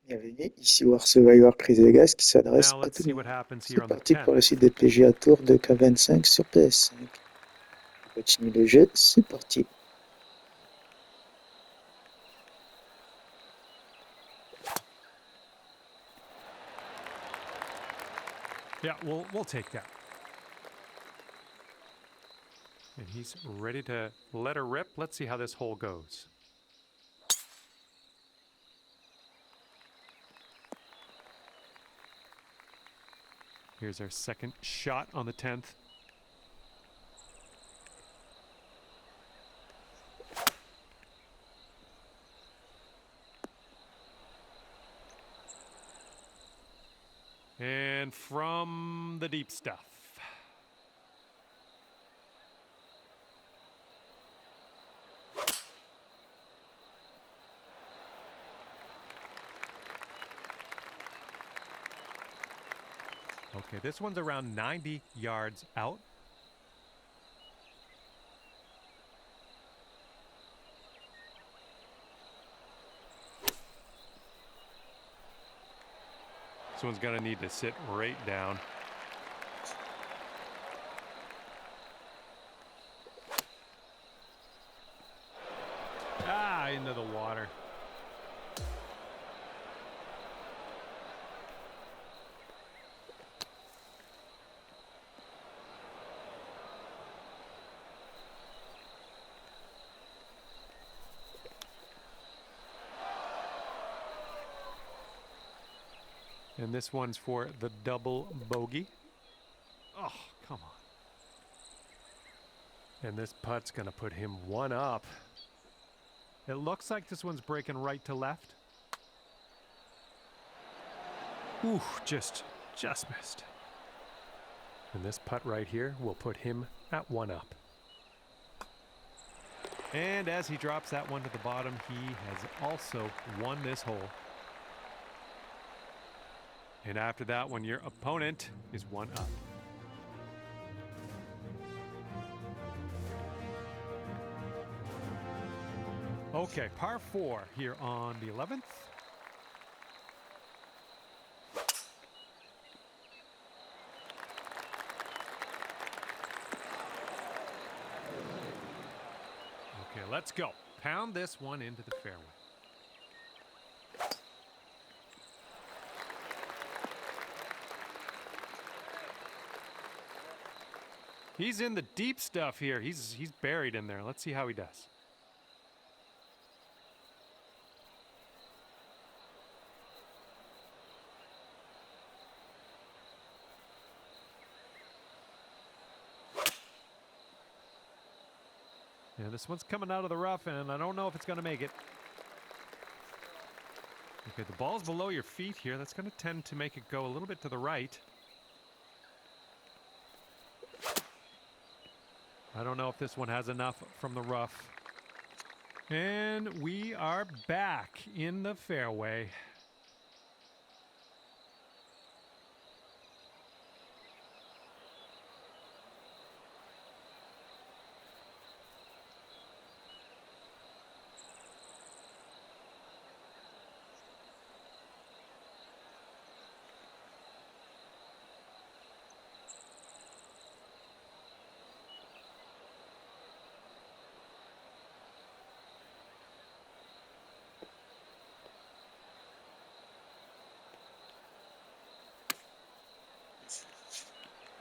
Bienvenue, ici War Survivor Prise Vegas qui s'adresse Now à let's tout see le what monde. happens here C'est on the parti pour 10th. le site des PGA Tour de K25 sur PS5. On continue le jeu, c'est parti. Yeah, we'll take that. And he's ready to let her rip. Let's see how this hole goes. Here's our second shot on the 10th. And from the deep stuff. Okay, this one's around 90 yards out. This one's gonna need to sit right down. Ah, into the water. And this one's for the double bogey. Oh, come on. And this putt's gonna put him one up. It looks like this one's breaking right to left. Ooh, just missed. And this putt right here will put him at one up. And as he drops that one to the bottom, he has also won this hole. And after that one, your opponent is one up. Okay, par 4 here on the 11th. Okay, let's go. Pound this one into the fairway. He's in the deep stuff here. He's buried in there. Let's see how he does. Yeah, this one's coming out of the rough, and I don't know if it's going to make it. Okay, the ball's below your feet here. That's going to tend to make it go a little bit to the right. I don't know if this one has enough from the rough. And we are back in the fairway.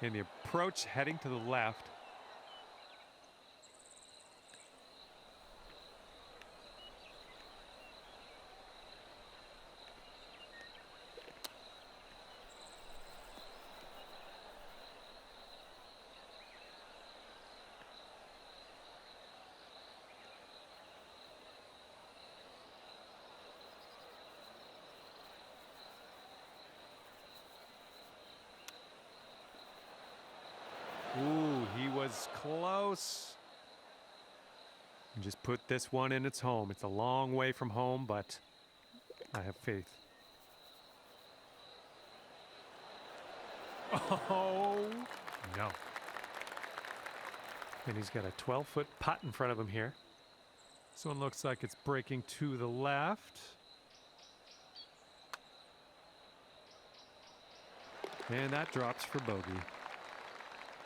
And the approach heading to the left. Ooh, he was close. And just put this one in its home. It's a long way from home, but I have faith. Oh, no. And he's got a 12-foot putt in front of him here. This one looks like it's breaking to the left. And that drops for bogey.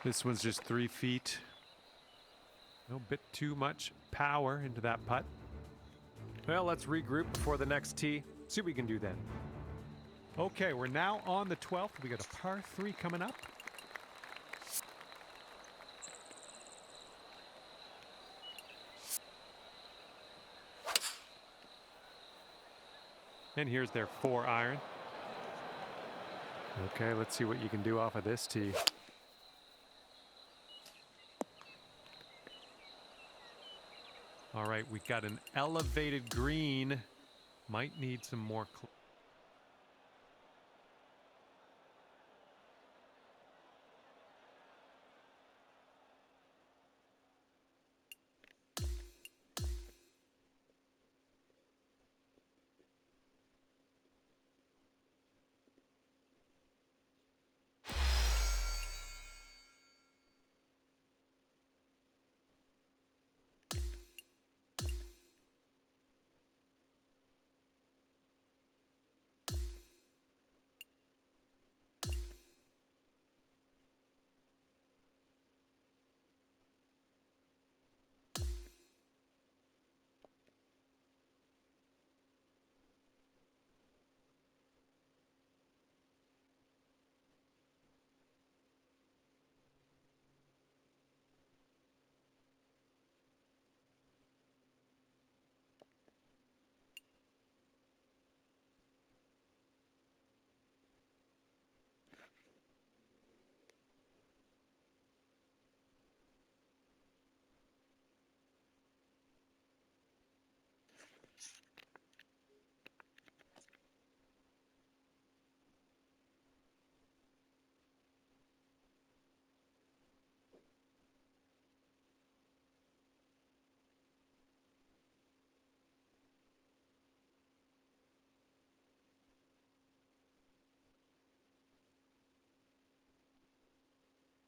This one's just 3 feet. A bit too much power into that putt. Well, let's regroup before the next tee. See what we can do then. Okay, we're now on the 12th. We got a par 3 coming up. And here's their 4-iron. Okay, let's see what you can do off of this tee. All right, we got an elevated green. Might need some more.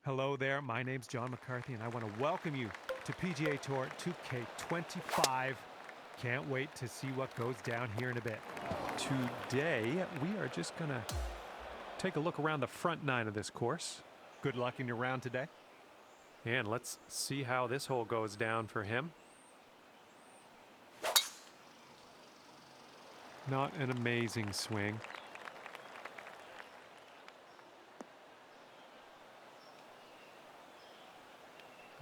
Hello there, my name's John McCarthy, and I want to welcome you to PGA Tour 2K25. Can't wait to see what goes down here in a bit. Today, we are just going to take a look around the front 9 of this course. Good luck in your round today. And let's see how this hole goes down for him. Not an amazing swing.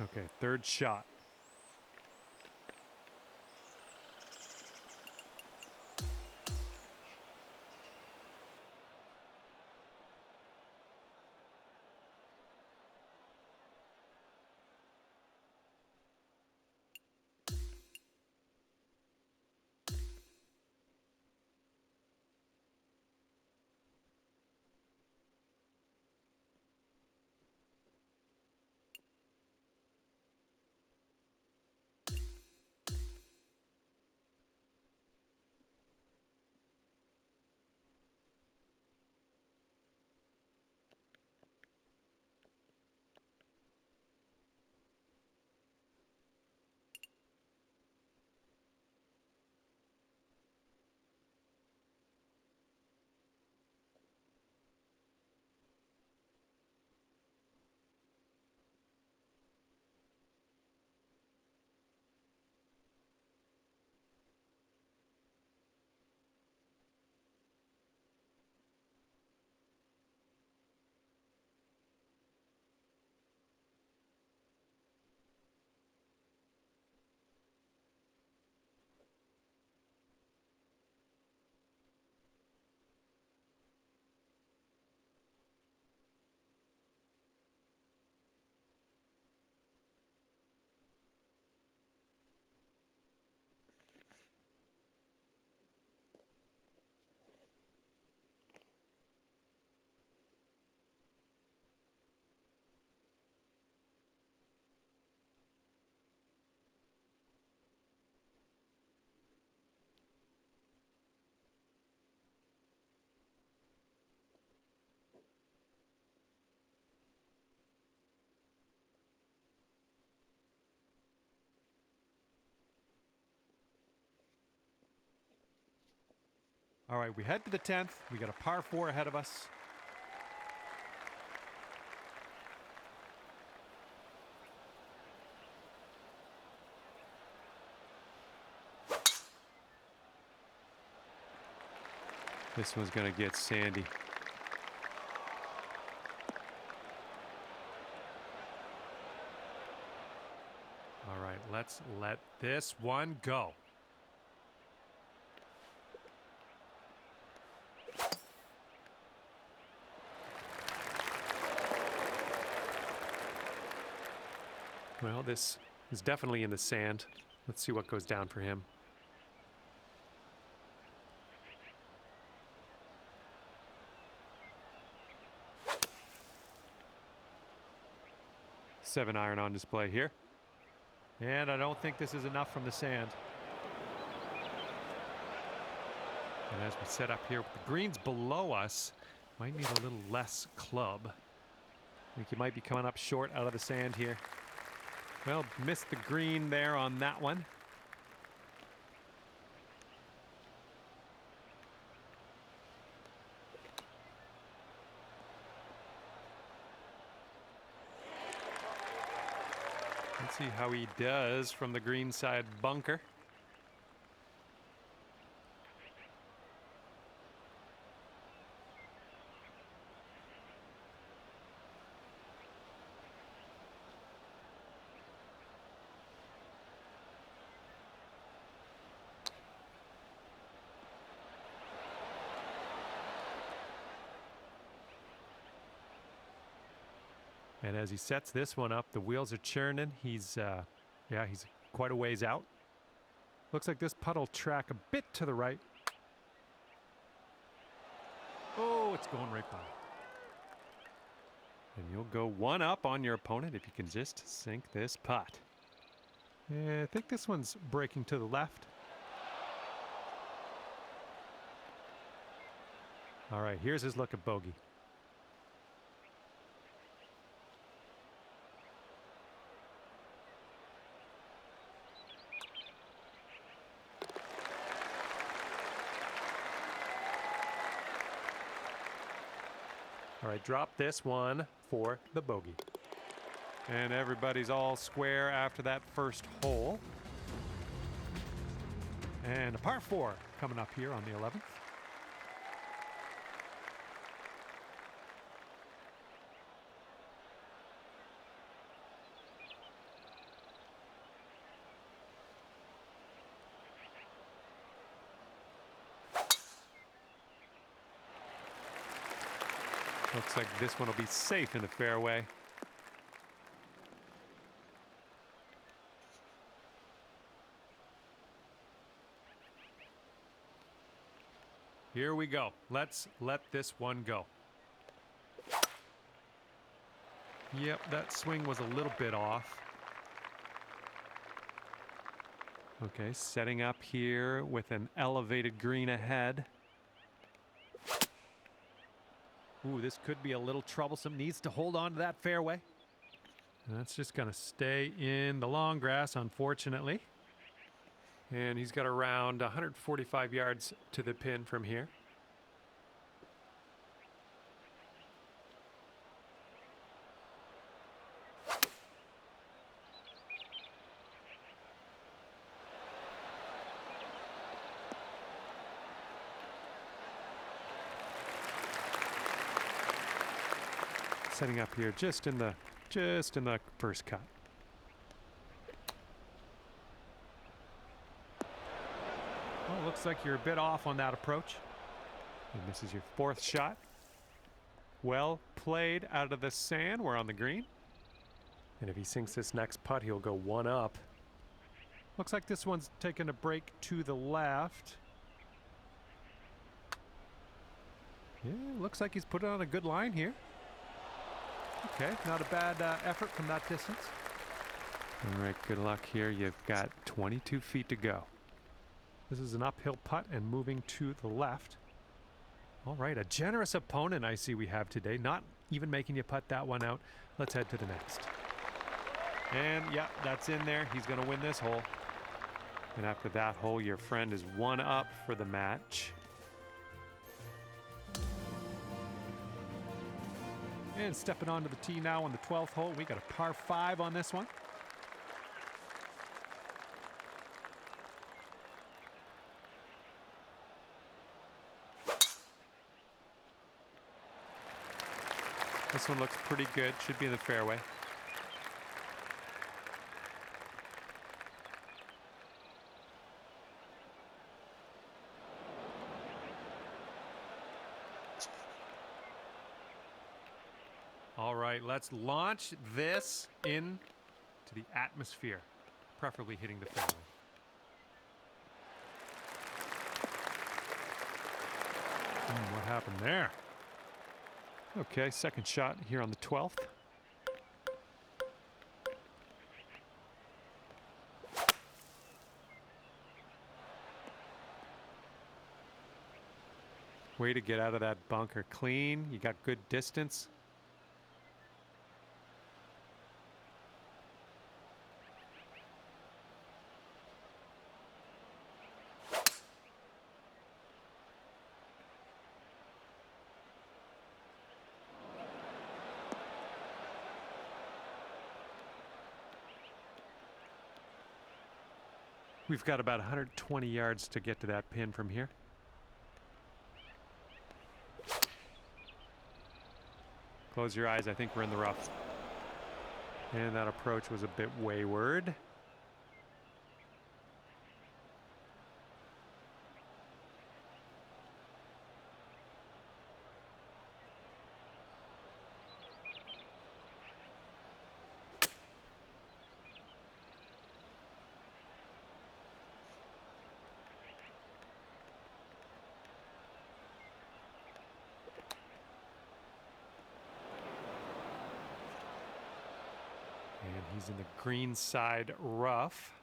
Okay, third shot. All right, we head to the 10th. We got a par 4 ahead of us. This one's going to get sandy. All right, let's let this one go. Well, this is definitely in the sand. Let's see what goes down for him. Seven iron on display here. And I don't think this is enough from the sand. And as we set up here with the greens below us, might need a little less club. I think you might be coming up short out of the sand here. Well, missed the green there on that one. Let's see how he does from the green side bunker. And as he sets this one up, the wheels are churning. He's quite a ways out. Looks like this putt will track a bit to the right. Oh, it's going right by. And you'll go one up on your opponent if you can just sink this putt. Yeah, I think this one's breaking to the left. All right, here's his look at bogey. All right, drop this one for the bogey. And everybody's all square after that first hole. And a par 4 coming up here on the 11th. Looks like this one will be safe in the fairway. Here we go. Let's let this one go. Yep, that swing was a little bit off. Okay, setting up here with an elevated green ahead. Ooh, this could be a little troublesome. Needs to hold on to that fairway. And that's just going to stay in the long grass, unfortunately. And he's got around 145 yards to the pin from here. Setting up here just in the first cut. Well, looks like you're a bit off on that approach. And this is your fourth shot. Well played out of the sand. We're on the green. And if he sinks this next putt, he'll go one up. Looks like this one's taking a break to the left. Yeah, looks like he's put it on a good line here. Okay, not a bad effort from that distance. All right, good luck here. You've got 22 feet to go. This is an uphill putt and moving to the left. All right, a generous opponent I see we have today. Not even making you putt that one out. Let's head to the next. And yeah, that's in there. He's going to win this hole. And after that hole, your friend is one up for the match. And stepping onto the tee now on the 12th hole. We got a par 5 on this one. This one looks pretty good. Should be in the fairway. All right, let's launch this into the atmosphere, preferably hitting the fairway. What happened there? Okay, second shot here on the 12th. Way to get out of that bunker clean. You got good distance. We've got about 120 yards to get to that pin from here. Close your eyes. I think we're in the rough. And that approach was a bit wayward. And he's in the green side rough.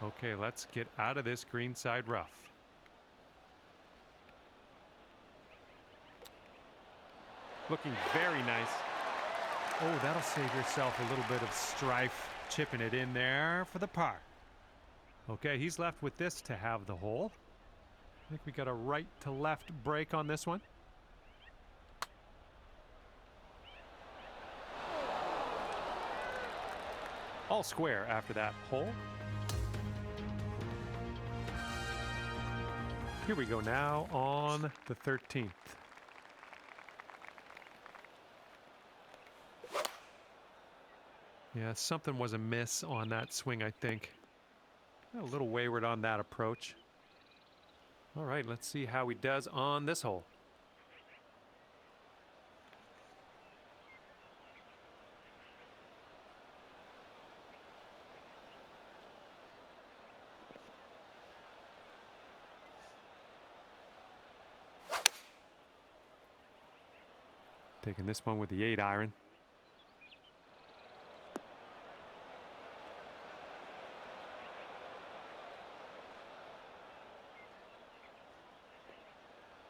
Okay, let's get out of this green side rough. Looking very nice. Oh, that'll save yourself a little bit of strife, chipping it in there for the par. Okay, he's left with this to have the hole. I think we got a right to left break on this one. All square after that hole. Here we go now on the 13th. Yeah, something was amiss on that swing, I think. A little wayward on that approach. All right, let's see how he does on this hole. Taking this one with the 8-iron.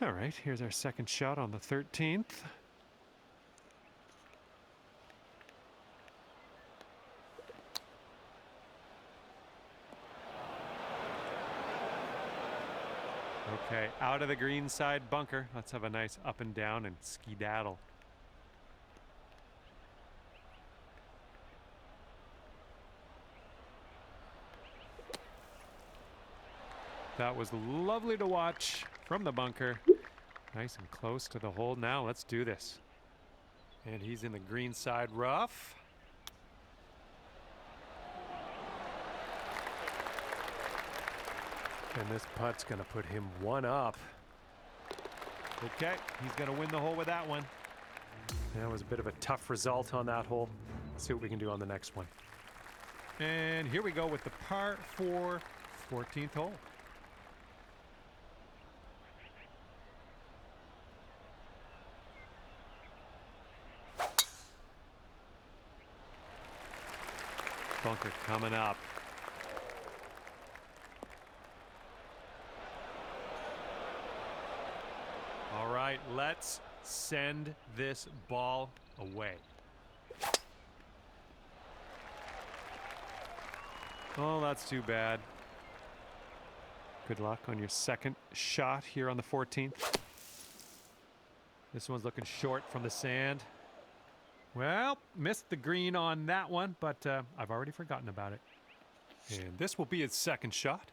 All right, here's our second shot on the 13th. Okay, out of the green side bunker. Let's have a nice up and down and skedaddle. That was lovely to watch from the bunker. Nice and close to the hole. Now let's do this. And he's in the green side rough. And this putt's gonna put him one up. Okay, he's gonna win the hole with that one. That was a bit of a tough result on that hole. Let's see what we can do on the next one. And here we go with the par 4 14th hole. Bunker coming up. All right, let's send this ball away. Oh, that's too bad. Good luck on your second shot here on the 14th. This one's looking short from the sand. Well, missed the green on that one, but I've already forgotten about it. And this will be his second shot.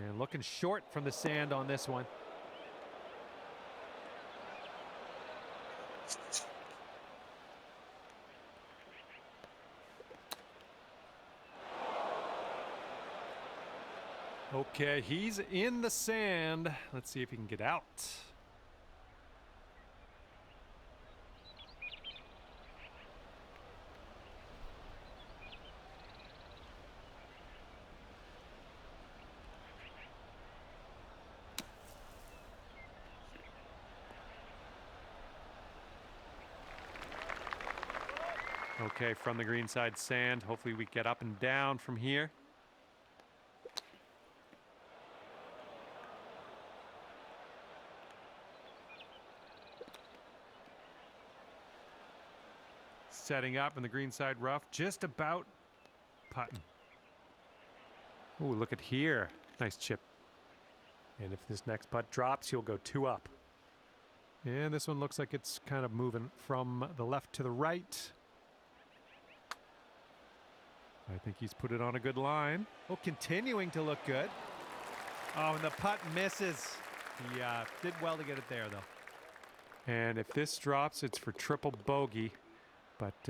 And looking short from the sand on this one. Okay, he's in the sand. Let's see if he can get out. Okay, from the green side sand. Hopefully we get up and down from here. Setting up in the green side rough, just about putting. Ooh, look at here. Nice chip. And if this next putt drops, he'll go 2 up. And this one looks like it's kind of moving from the left to the right. I think he's put it on a good line. Oh, continuing to look good. Oh, and the putt misses. He did well to get it there, though. And if this drops, it's for triple bogey. But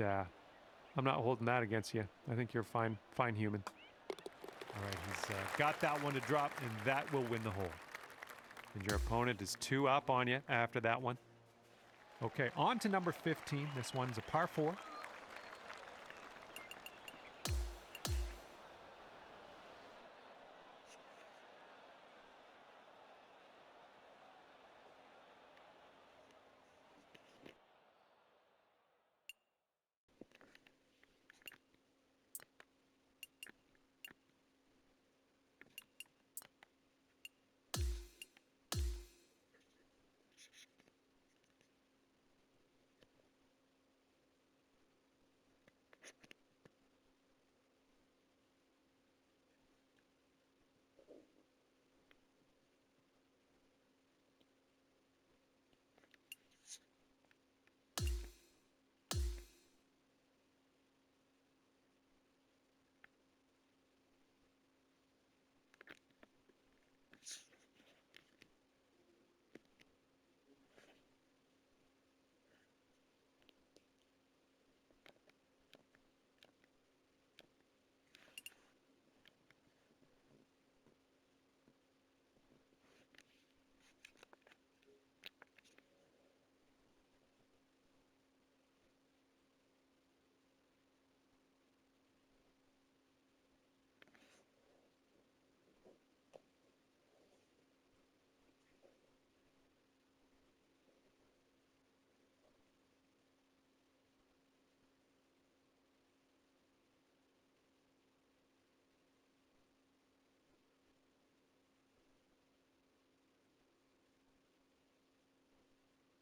I'm not holding that against you. I think you're fine human. All right, he's got that one to drop, and that will win the hole. And your opponent is 2 up on you after that one. Okay, on to number 15. This one's a par 4.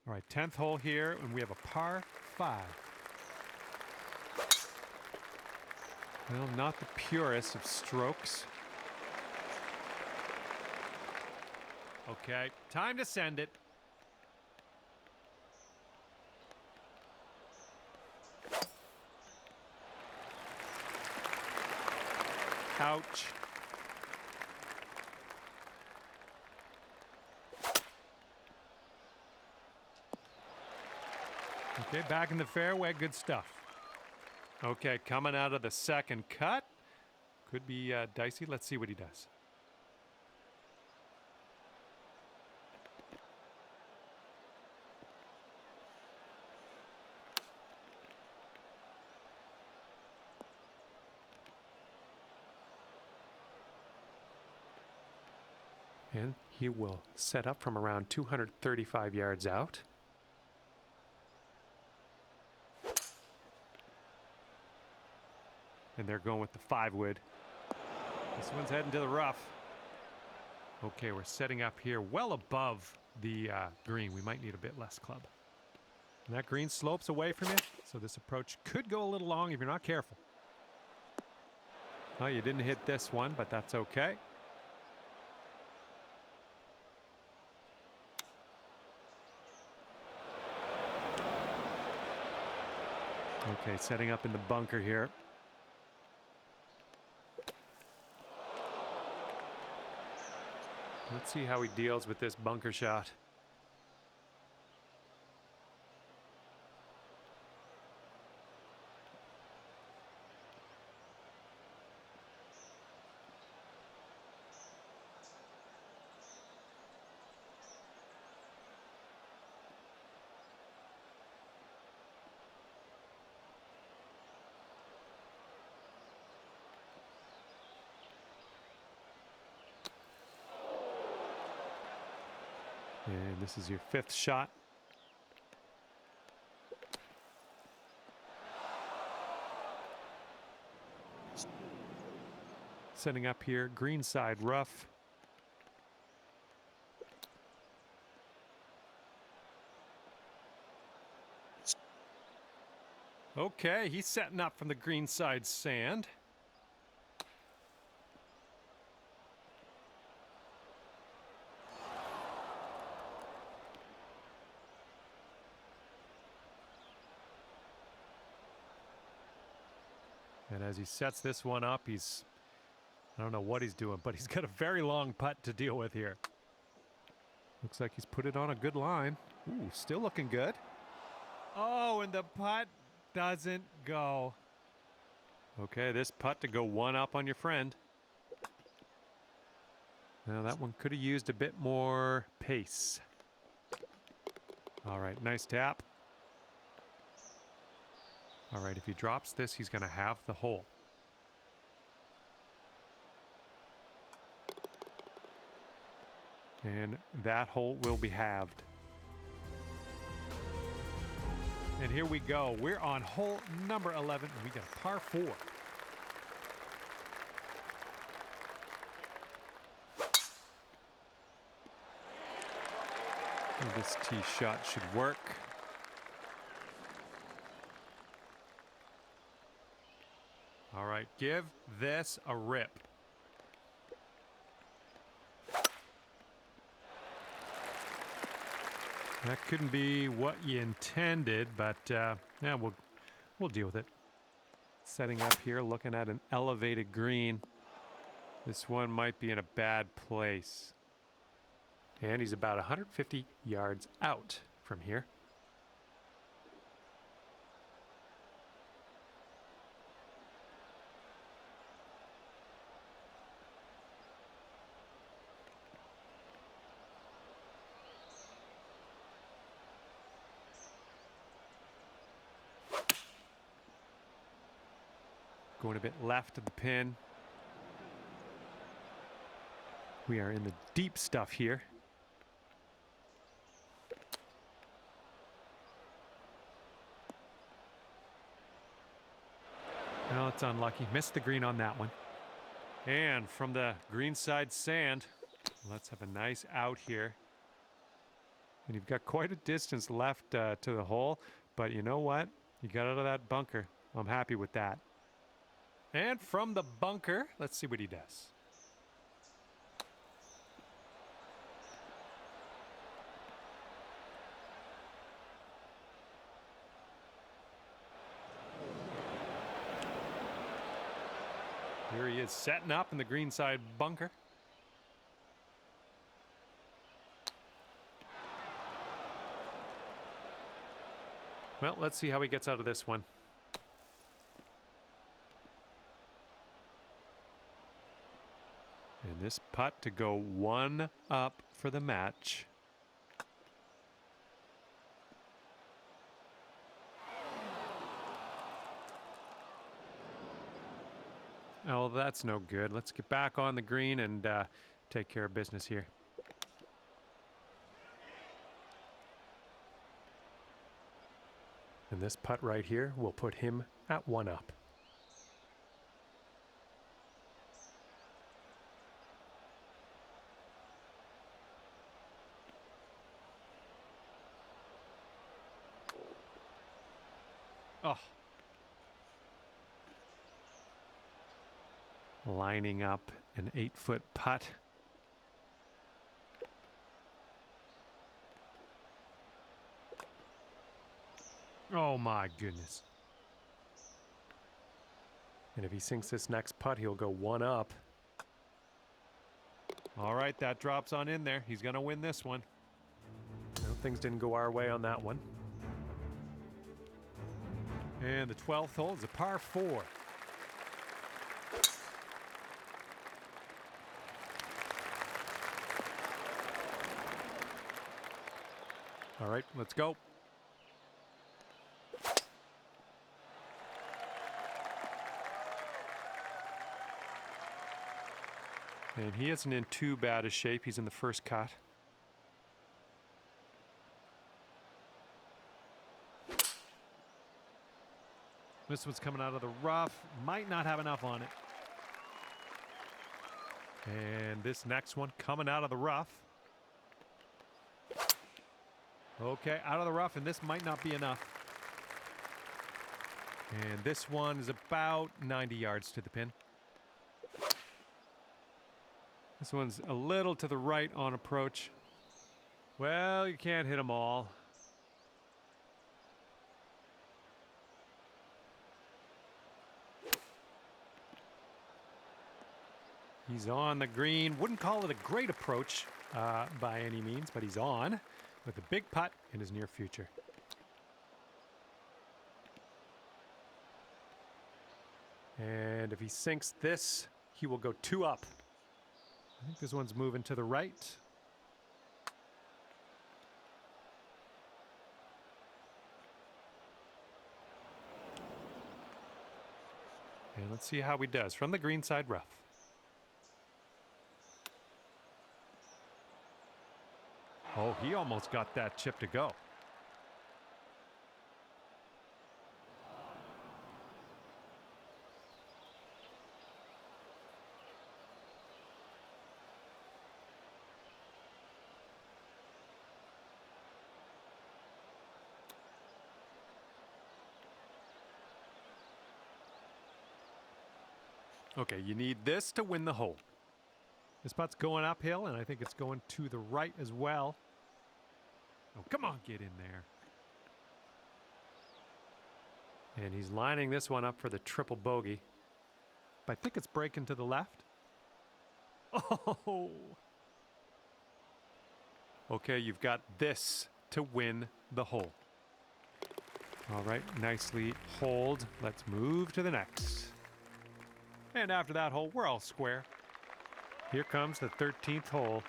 All right, 10th hole here, and we have a par 5. Well, not the purest of strokes. Okay, time to send it. Ouch. Okay, back in the fairway, good stuff. Okay, coming out of the second cut. Could be dicey. Let's see what he does. And he will set up from around 235 yards out. And they're going with the 5-wood. This one's heading to the rough. Okay, we're setting up here well above the green. We might need a bit less club. And that green slopes away from you, so this approach could go a little long if you're not careful. Oh, you didn't hit this one, but that's okay. Okay, setting up in the bunker here. Let's see how he deals with this bunker shot. And this is your 5th shot. Setting up here, green side rough. Okay, he's setting up from the green side sand. And as he sets this one up, I don't know what he's doing, but he's got a very long putt to deal with here. Looks like he's put it on a good line. Ooh, still looking good. Oh, and the putt doesn't go. Okay, this putt to go one up on your friend. Now that one could have used a bit more pace. All right, nice tap. All right, if he drops this, he's going to have the hole. And that hole will be halved. And here we go. We're on hole number 11, and we got a par 4. And this tee shot should work. All right, give this a rip. That couldn't be what you intended, but yeah, we'll deal with it. Setting up here, looking at an elevated green. This one might be in a bad place. And he's about 150 yards out from here. Going a bit left of the pin. We are in the deep stuff here. Well, it's unlucky. Missed the green on that one. And from the green side sand, let's have a nice out here. And you've got quite a distance left to the hole, but you know what? You got out of that bunker. I'm happy with that. And from the bunker, let's see what he does. Here he is setting up in the green side bunker. Well, let's see how he gets out of this one. And this putt to go one up for the match. Oh, that's no good. Let's get back on the green and take care of business here. And this putt right here will put him at one up. lining up an 8-foot putt. Oh my goodness. And if he sinks this next putt, he'll go one up. All right, that drops on in there. He's going to win this one. No, things didn't go our way on that one. And the 12th hole is a par 4. All right, let's go. And he isn't in too bad a shape. He's in the first cut. This one's coming out of the rough. Might not have enough on it. And this next one coming out of the rough. Okay, out of the rough, and this might not be enough. And this one is about 90 yards to the pin. This one's a little to the right on approach. Well, you can't hit them all. He's on the green. Wouldn't call it a great approach by any means, but he's on with a big putt in his near future. And if he sinks this, he will go 2 up. I think this one's moving to the right. And let's see how he does from the green side rough. Oh, he almost got that chip to go. Okay, you need this to win the hole. This putt's going uphill, and I think it's going to the right as well. Oh, come on, get in there. And he's lining this one up for the triple bogey. But I think it's breaking to the left. Oh! Okay, you've got this to win the hole. All right, nicely holed. Let's move to the next. And after that hole, we're all square. Here comes the 13th hole.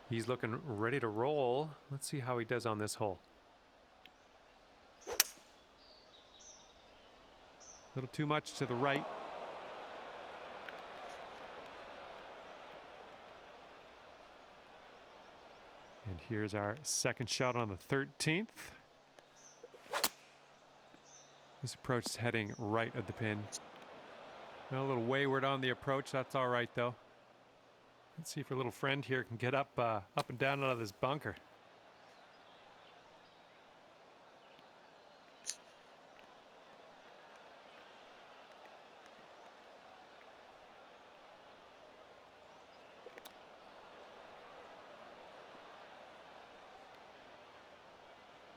He's looking ready to roll. Let's see how he does on this hole. A little too much to the right. And here's our second shot on the 13th. This approach is heading right at the pin. A little wayward on the approach. That's all right, though. Let's see if our little friend here can get up and down out of this bunker.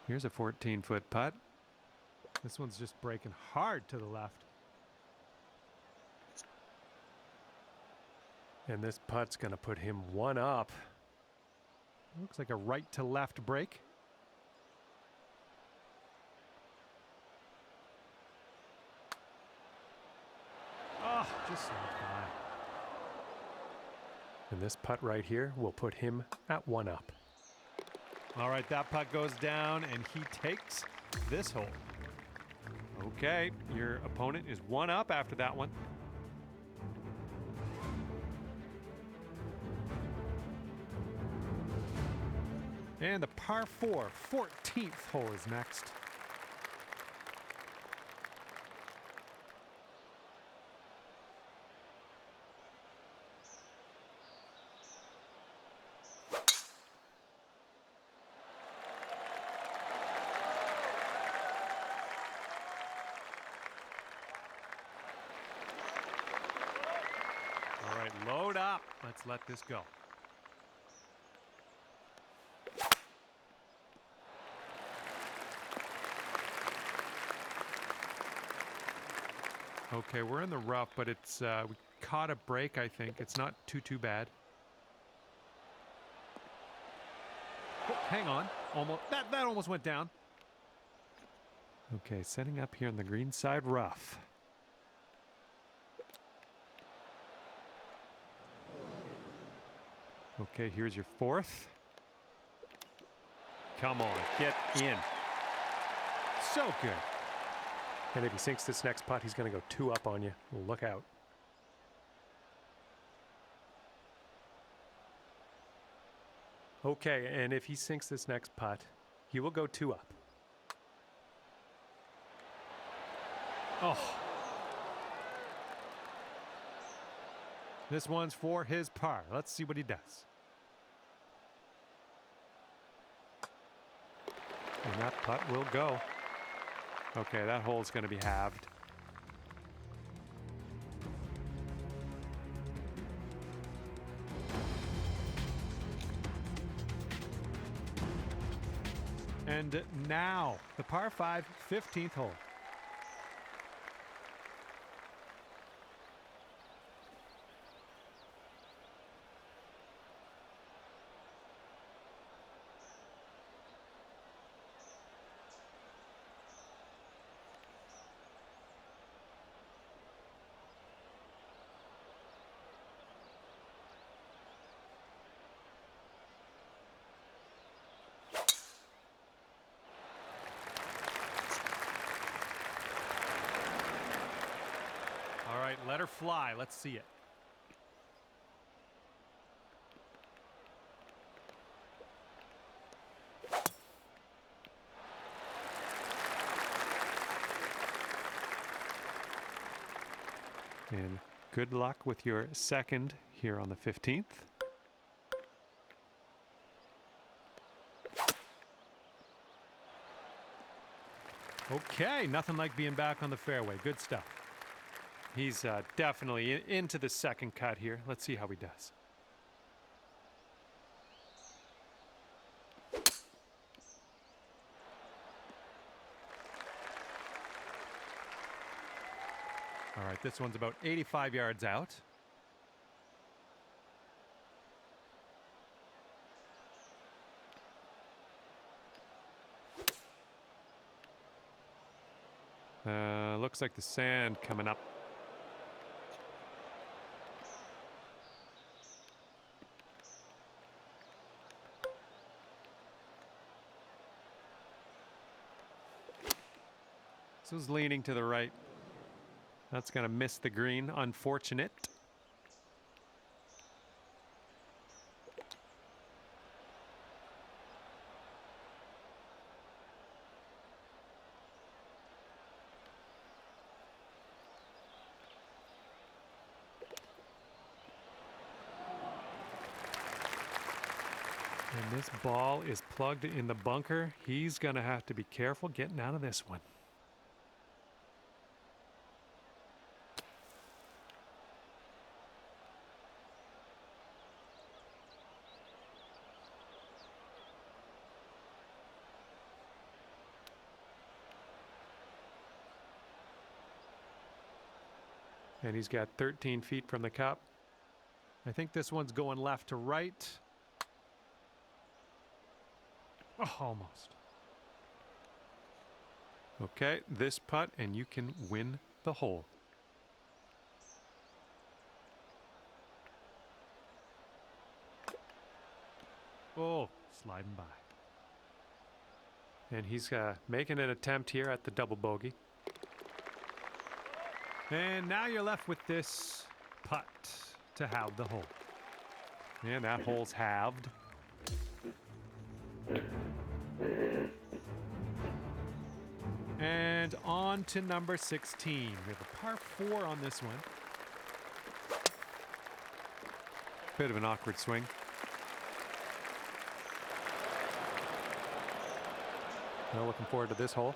Here's a 14-foot putt. This one's just breaking hard to the left. And this putt's going to put him 1 up. Looks like a right to left break. Oh, just slipped by. And this putt right here will put him at 1 up. All right, that putt goes down, and he takes this hole. Okay, your opponent is 1 up after that one. And the par 4, 14th hole is next. right, load up. Let's let this go. Okay, we're in the rough, but it's we caught a break, I think. It's not too bad. Oh, hang on. Almost that almost went down. Okay, setting up here on the green side rough. Okay, here's your fourth. Come on, get in. So good. And if he sinks this next putt, he's going to go 2 up on you. Look out. Okay, and if he sinks this next putt, he will go 2 up. Oh. This one's for his par. Let's see what he does. And that putt will go. Okay, that hole's going to be halved. And now, the par 5, 15th hole. All right, let her fly. Let's see it. And good luck with your second here on the 15th. Okay, nothing like being back on the fairway. Good stuff. He's definitely into the second cut here. Let's see how he does. All right, this one's about 85 yards out. Looks like the sand coming up. This is leaning to the right. That's going to miss the green. Unfortunate. And this ball is plugged in the bunker. He's going to have to be careful getting out of this one. And he's got 13 feet from the cup. I think this one's going left to right. Oh, almost. Okay, this putt, and you can win the hole. Oh, sliding by. And he's making an attempt here at the double bogey. And now you're left with this putt to halve the hole. And that hole's halved. And on to number 16. We have a par 4 on this one. Bit of an awkward swing. Well, looking forward to this hole.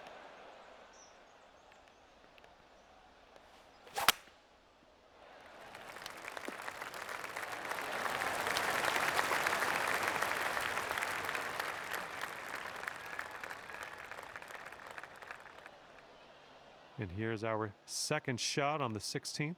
And here's our second shot on the 16th.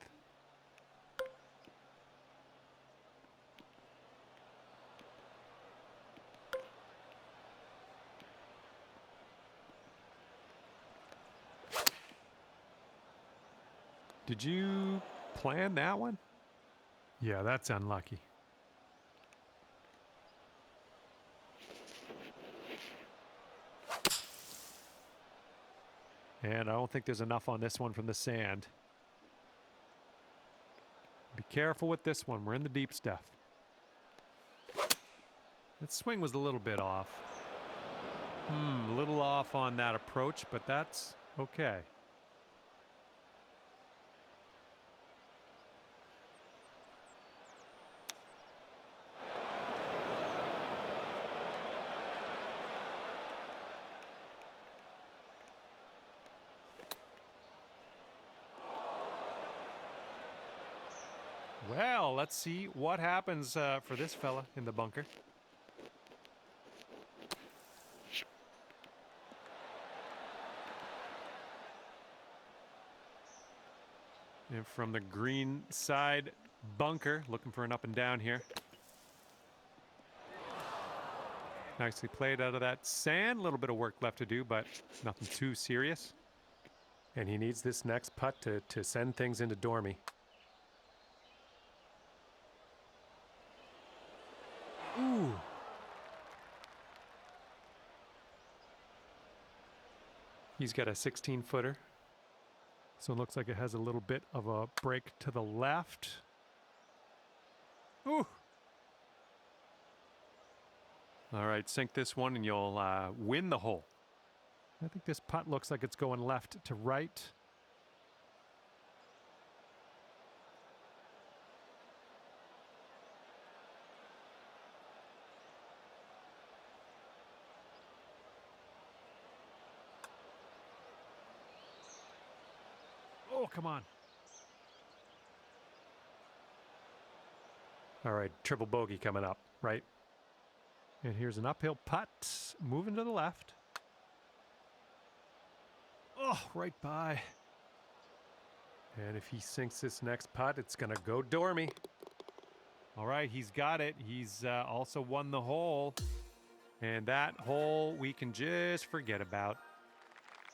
Did you plan that one? Yeah, that's unlucky. And I don't think there's enough on this one from the sand. Be careful with this one. We're in the deep stuff. That swing was a little bit off. A little off on that approach, but that's okay. Well, let's see what happens for this fella in the bunker. And from the green side bunker, looking for an up and down here. Nicely played out of that sand. A little bit of work left to do, but nothing too serious. And he needs this next putt to send things into Dormy. Ooh. He's got a 16-footer. So it looks like it has a little bit of a break to the left. Ooh. All right, sink this one and you'll win the hole. I think this putt looks like it's going left to right. Oh, come on. All right, triple bogey coming up, right? And here's an uphill putt, moving to the left. Oh, right by. And if he sinks this next putt, it's going to go Dormy. All right, he's got it. He's also won the hole. And that hole we can just forget about.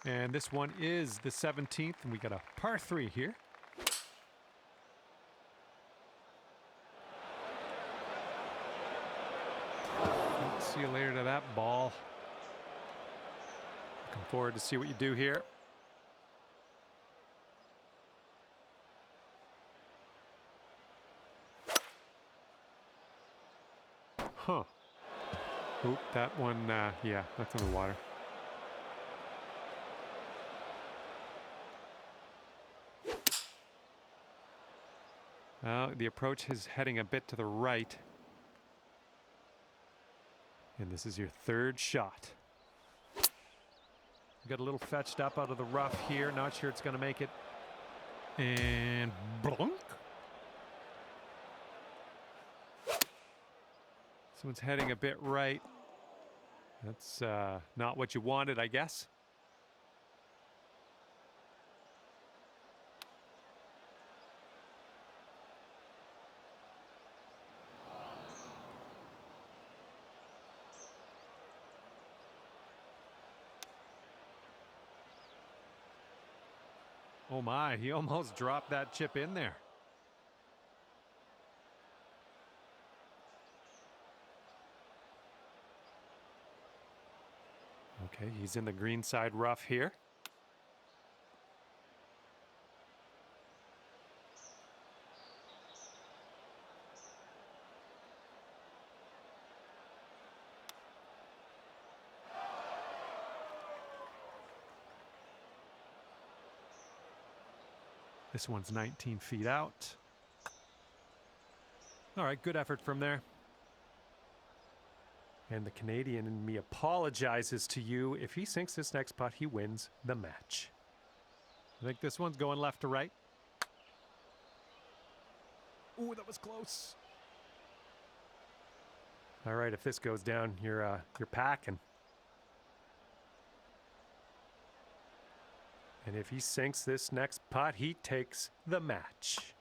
And this one is the 17th, and we got a par 3 here. See you later to that ball. Looking forward to see what you do here. Huh. Oop, that one, yeah, that's in the water. The approach is heading a bit to the right. And this is your third shot. Got a little fetched up out of the rough here. Not sure it's going to make it. And blunk. This one's heading a bit right. That's not what you wanted, I guess. Oh my, he almost dropped that chip in there. Okay, he's in the green side rough here. This one's 19 feet out. All right, good effort from there. And the Canadian in me apologizes to you. If he sinks this next putt, he wins the match. I think this one's going left to right. Ooh, that was close. All right, if this goes down, you're packing. And if he sinks this next putt, he takes the match.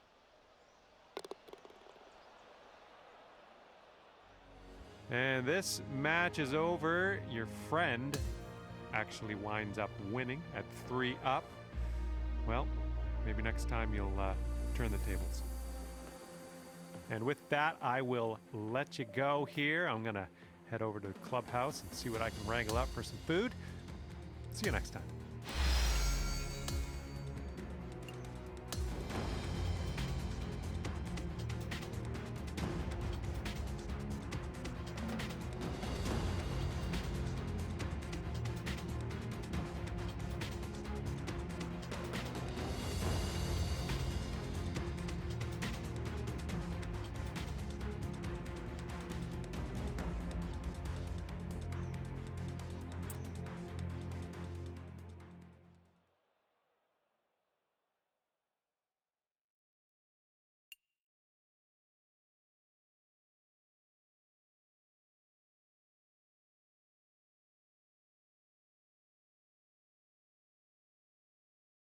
And this match is over. Your friend actually winds up winning at 3 up. Well, maybe next time you'll turn the tables. And with that, I will let you go here. I'm going to head over to the clubhouse and see what I can wrangle up for some food. See you next time.